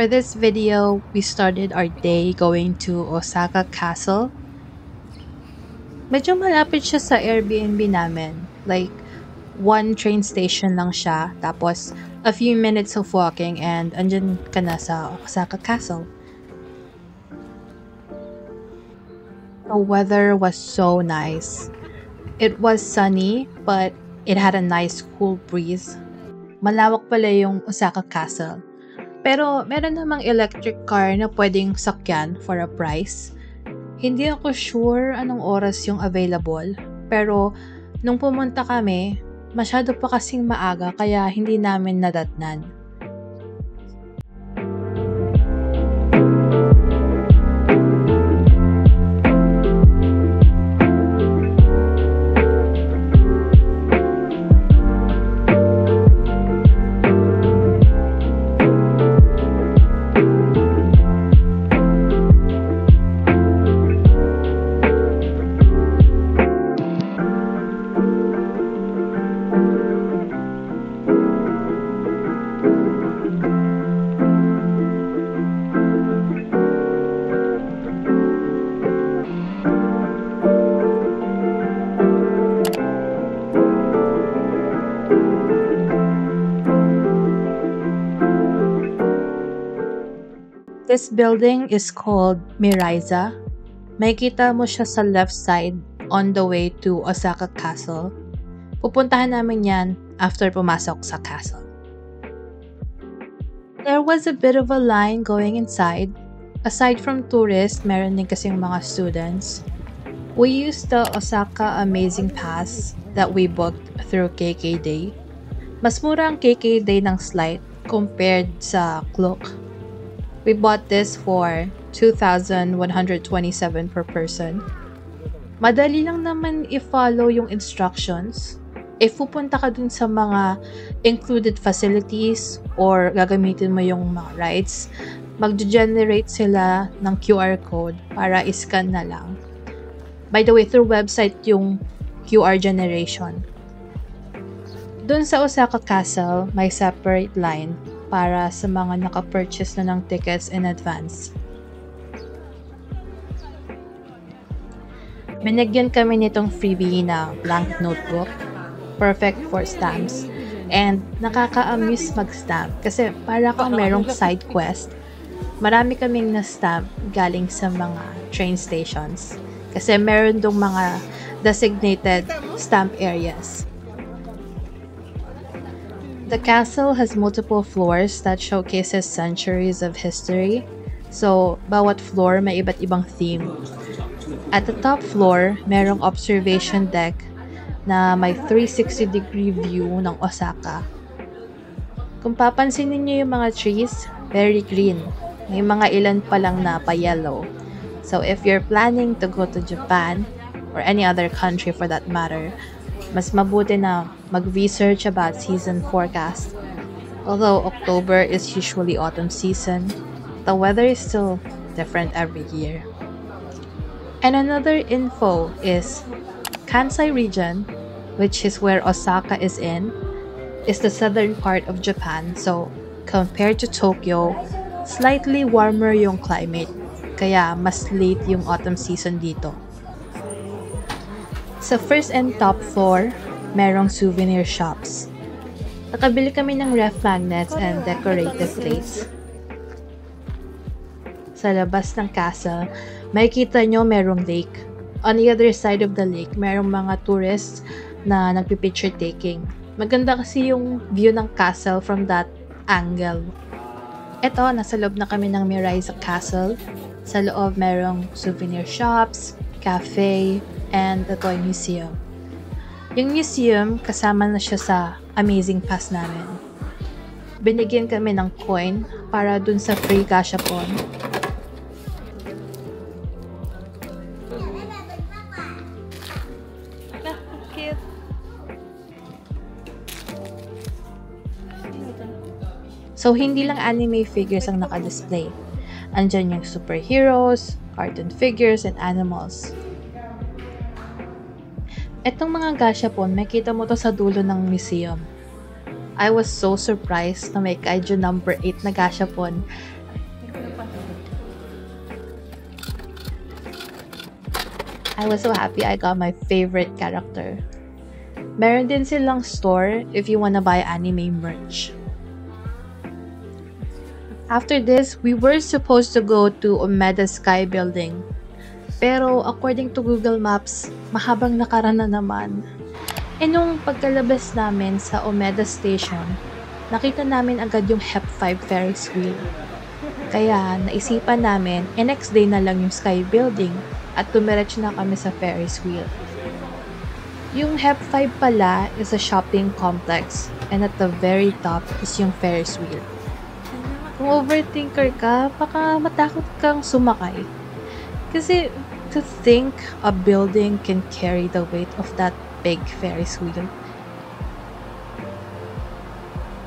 For this video, we started our day going to Osaka Castle. Medyo malapit siya sa Airbnb namin. Like, one train station lang siya. Tapos, a few minutes of walking and andyan ka na sa Osaka Castle. The weather was so nice. It was sunny, but it had a nice cool breeze. Malawak pala yung Osaka Castle. Pero meron namang electric car na pwedeng sakyan for a price. Hindi ako sure anong oras yung available. Pero nung pumunta kami, masyado pa kasing maaga kaya hindi namin nadatnan. This building is called Miraiza. Makikita mo siya sa left side on the way to Osaka Castle. Pupuntahan namin yan after pumasok sa castle. There was a bit of a line going inside. Aside from tourists, meron din kasing mga students. We used the Osaka Amazing Pass that we booked through KKday. Mas mura ang KKday ng slight compared sa Klook. We bought this for 2,127 per person. Madali lang naman i-follow yung instructions. If pupunta ka dun sa mga included facilities or gagamitin mo yung mga rides, mag-generate sila ng QR code para i-scan na lang. By the way, through website yung QR generation. Dun sa Osaka Castle, may separate line para sa mga naka-purchase na ng tickets in advance. Binigyan kami nitong freebie na blank notebook, perfect for stamps, and nakaka-amuse mag-stamp kasi para kang merong side quest. Marami kaming na-stamp galing sa mga train stations kasi meron dong mga designated stamp areas. The castle has multiple floors that showcases centuries of history. So, bawat floor may iba't ibang theme. At the top floor, merong observation deck na may 360-degree view ng Osaka. Kung papansinin niyo yung mga trees, very green. May mga ilan pa lang na pa-yellow. So, if you're planning to go to Japan, or any other country for that matter, mas mabuti na mag-research about season forecast. Although October is usually autumn season, the weather is still different every year. And another info is Kansai region, which is where Osaka is in, is the southern part of Japan. So compared to Tokyo, slightly warmer yung climate, kaya mas late yung autumn season dito. Sa first and top floor, merong souvenir shops. Nakabili kami ng ref magnets and decorative plates. Sa labas ng castle, makikita nyo merong lake. On the other side of the lake, merong mga tourists na nagpipicture taking. Maganda kasi yung view ng castle from that angle. Eto, nasa loob na kami ng Miraiza Castle. Sa loob, merong souvenir shops, cafe, and a toy museum. Yung museum, kasama na siya sa Amazing Pass namin. Binigyan kami ng coin para dun sa free gashapon. Cute. So, hindi lang anime figures ang naka-display. Andyan yung superheroes, cartoon figures, and animals. Etong mga gashapon, makita mo to sa dulo ng museum. I was so surprised na may Kaiju number 8 na gashapon. I was so happy I got my favorite character. Meron din silang store if you wanna buy anime merch. After this, we were supposed to go to Umeda Sky Building. Pero according to Google Maps, mahabang nakarana naman. E nung pagkalabas namin sa Umeda Station, nakita namin agad yung HEP5 Ferris wheel. Kaya naisipan namin, next day na lang yung Sky Building at tumiretso na kami sa Ferris wheel. Yung HEP5 pala is a shopping complex and at the very top is yung Ferris wheel. Kung overthinker ka, baka matakot kang sumakay. Kasi to think a building can carry the weight of that big Ferris wheel.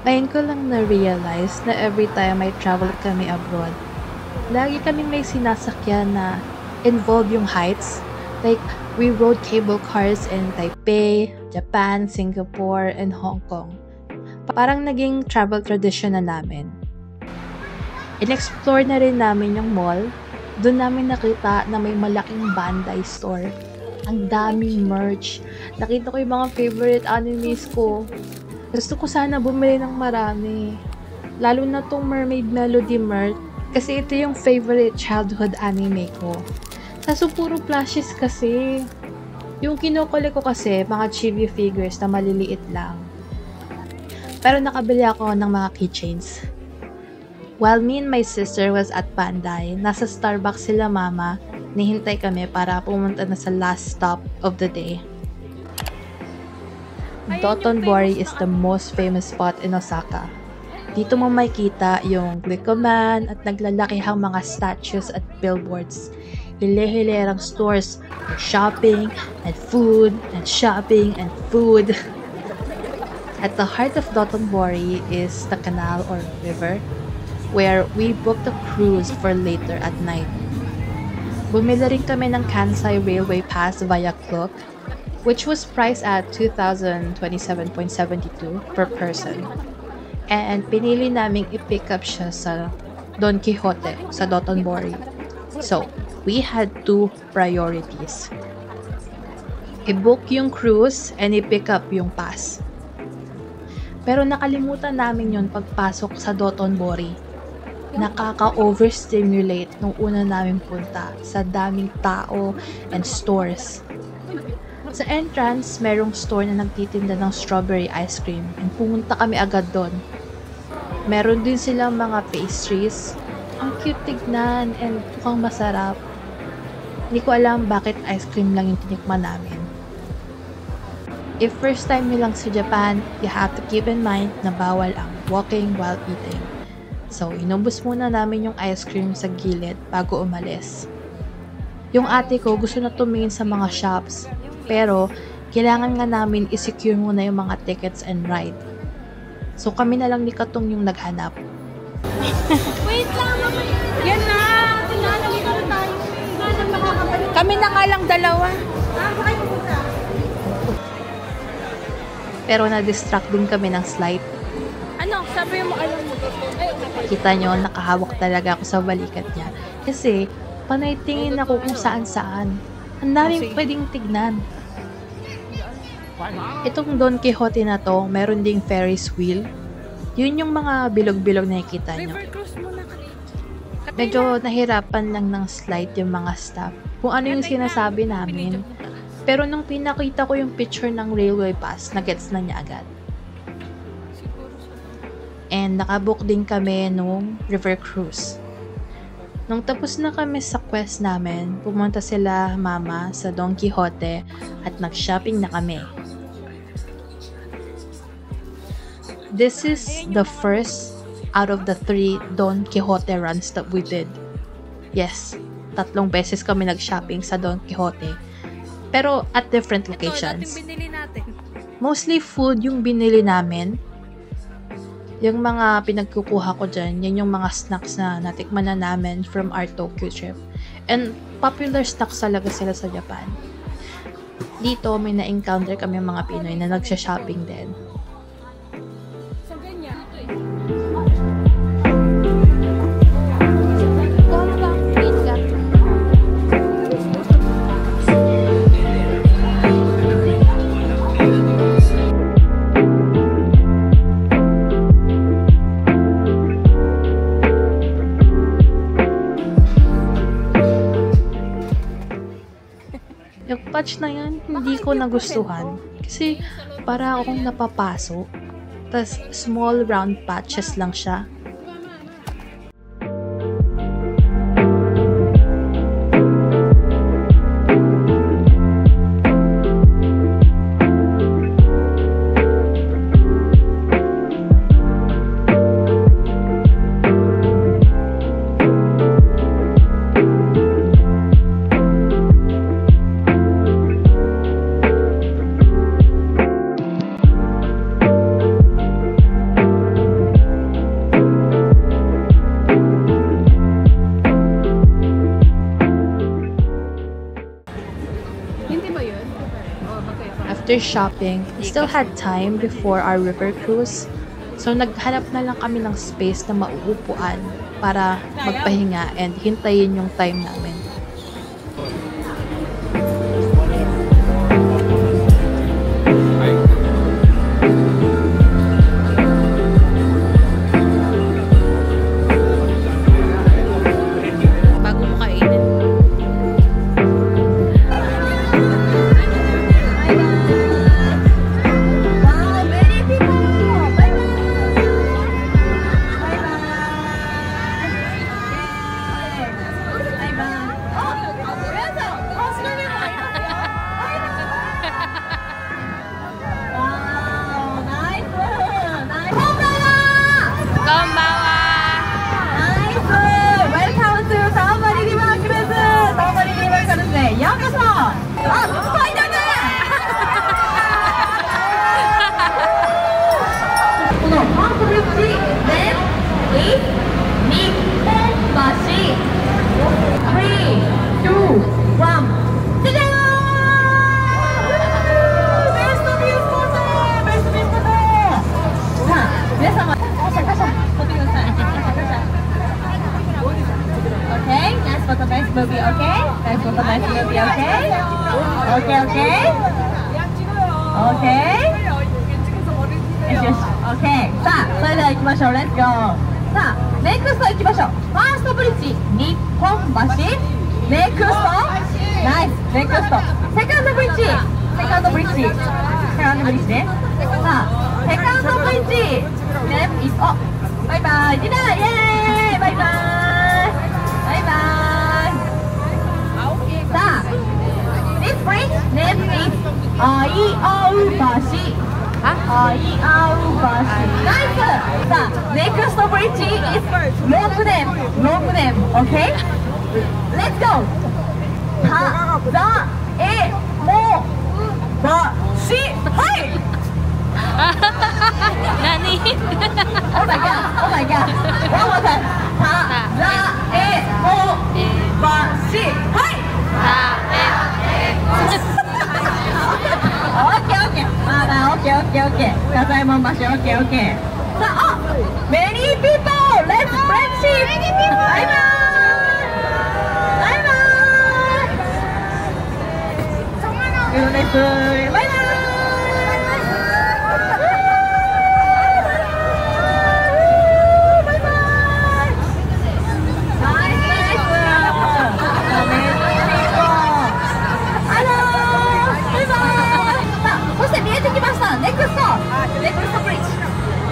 Ngayon ko lang na-realize na every time I travel kami abroad, lagi kaming may sinasakyan na involve yung heights. Like, we rode cable cars in Taipei, Japan, Singapore, and Hong Kong. Parang naging travel tradition na namin. In-explore na rin namin yung mall. Doon namin nakita na may malaking Bandai store. Ang daming merch. Nakita ko yung mga favorite animes ko. Gusto ko sana bumili ng marami. Lalo na tong Mermaid Melody merch. Kasi ito yung favorite childhood anime ko. Kaso puro plushies kasi. Yung kinukuli ko kasi, mga chibi figures na maliliit lang. Pero nakabili ako ng mga keychains. While me and my sister was at Bandai, nasa Starbucks sila mama, nihintay kami para pumunta na sa last stop of the day. Dotonbori is the most famous spot in Osaka. Dito mo makikita yung Glicoman at naglalakihang mga statues at billboards. Hile-hilerang stores for shopping and food and shopping and food. At the heart of Dotonbori is the canal or river, where we booked a cruise for later at night. Bumili rin kami ng Kansai Railway Pass via Klook, which was priced at 2,027.72 per person. And pinili naming i-pick up siya sa Don Quixote, sa Dotonbori. So, we had two priorities. I-book yung cruise and i-pick up yung pass. Pero nakalimutan namin yun pagpasok sa Dotonbori. Nakaka-overstimulate nung una namin punta sa daming tao and stores. Sa entrance, merong store na nagtitinda ng strawberry ice cream and pumunta kami agad doon. Meron din silang mga pastries. Ang cute tignan and mukhang masarap. Hindi ko alam bakit ice cream lang yung tinikman namin. If first time nyo lang sa Japan, you have to keep in mind na bawal ang walking while eating. So, inubos muna namin yung ice cream sa gilid bago umalis. Yung ate ko gusto na tumingin sa mga shops, pero kailangan nga namin i-secure muna yung mga tickets and ride. So, kami na lang ni Katong yung naghanap. Wait lang! Yan na! Tinanawin na tayo. Kami na nga lang dalawa. Pero na-distract din kami ng slide. Ano? Sabi mo alam mo. Kita nyo, nakahawak talaga ako sa balikat niya. Kasi, panay tingin ako kung saan-saan. Ang daming pwedeng tignan. Itong Don Quixote na to, meron ding Ferris wheel. Yun yung mga bilog-bilog na nakikita nyo. Medyo nahirapan lang ng slide yung mga staff kung ano yung sinasabi namin. Pero nung pinakita ko yung picture ng railway pass, nagets na niya agad. And nakabook din kami nung river cruise. Nung tapos na kami sa quest namin, pumunta sila mama sa Don Quixote at nag-shopping na kami. This is the first out of the 3 Don Quixote runs that we did. Yes, 3 beses kami nag-shopping sa Don Quixote. Pero at different locations. Mostly food yung binili namin. Yung mga pinagkukuha ko dyan, yan yung mga snacks na natikman na namin from our Tokyo trip. And popular snacks talaga sila sa Japan. Dito, may na-encounter kami mga Pinoy na nagsha-shopping din. Yung patch na yan, hindi ko nagustuhan. Kasi para akong napapaso. Tas small round patches lang siya. After shopping, we still had time before our river cruise. So naghanap na lang kami ng space na mauupuan para magpahinga and hintayin yung time namin. Movie, okay? Nice photo, nice movie, okay? Okay, okay? Okay? Okay. さあ、それでは行きましょう。Let's go! さあ、ネクスト行きましょう。ファーストブリッジ、日本橋。ネクストナイス、ネクスト。セカンドブリッジ。セカンドブリッジ。セカンドブリッジね。さあ、セカンドブリッジ。ね、お、バイバイ。ディナー、イェーイバイバイ。バイバイ。さあ、this bridge name is あいあう橋。あいあう橋。ナイス。さあ、next bridge is long name. Long name. Okay? Let's go. たざえもばし。はい。何 Oh my god. Oh my god. One more time. たざえもばし。はい。オッケーオッケー。まあまあオッケーオッケーオッケー。たざえもん橋オッケーオッケー。さあ、many people. Let's friendship. バイバイ。バイバイ。よろです。バイバイ。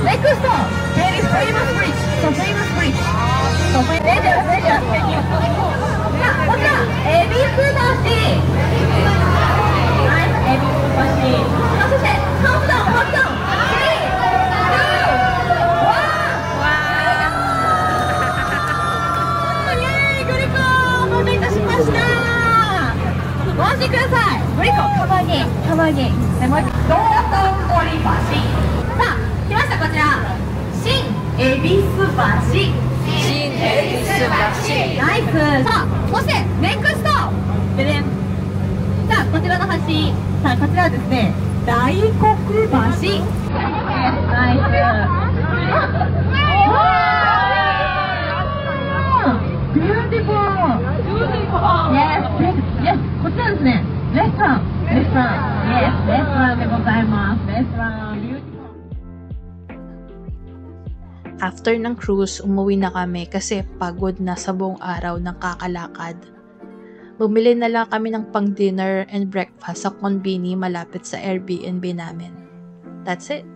Next, there is famous bridge. So famous bridge. So dangerous. Can you? さあ、こちら、恵比寿橋。はい、恵比寿橋。さあ、そして、カウントダウン、カウントダウン。3、2、1。イェーイ、グリコー、到着いたしました。ご安心ください。グリコ、カバーゲイン、カバーゲイン。でもう一度、道頓堀橋。さあ、来ました、こちら。新恵比寿橋。新恵比寿橋。ナイス。さあ、そしてネクスト。でね。さあ、こちらの橋。さあ、こちらはですね、大黒橋。ナイス。ビューティフル。Yes。こちらですね、レストラン。Yes、レストランでございます。レストラン。After ng cruise, umuwi na kami kasi pagod na sa buong araw ng kakalakad. Bumili na lang kami ng pang dinner and breakfast sa konbini malapit sa Airbnb namin. That's it.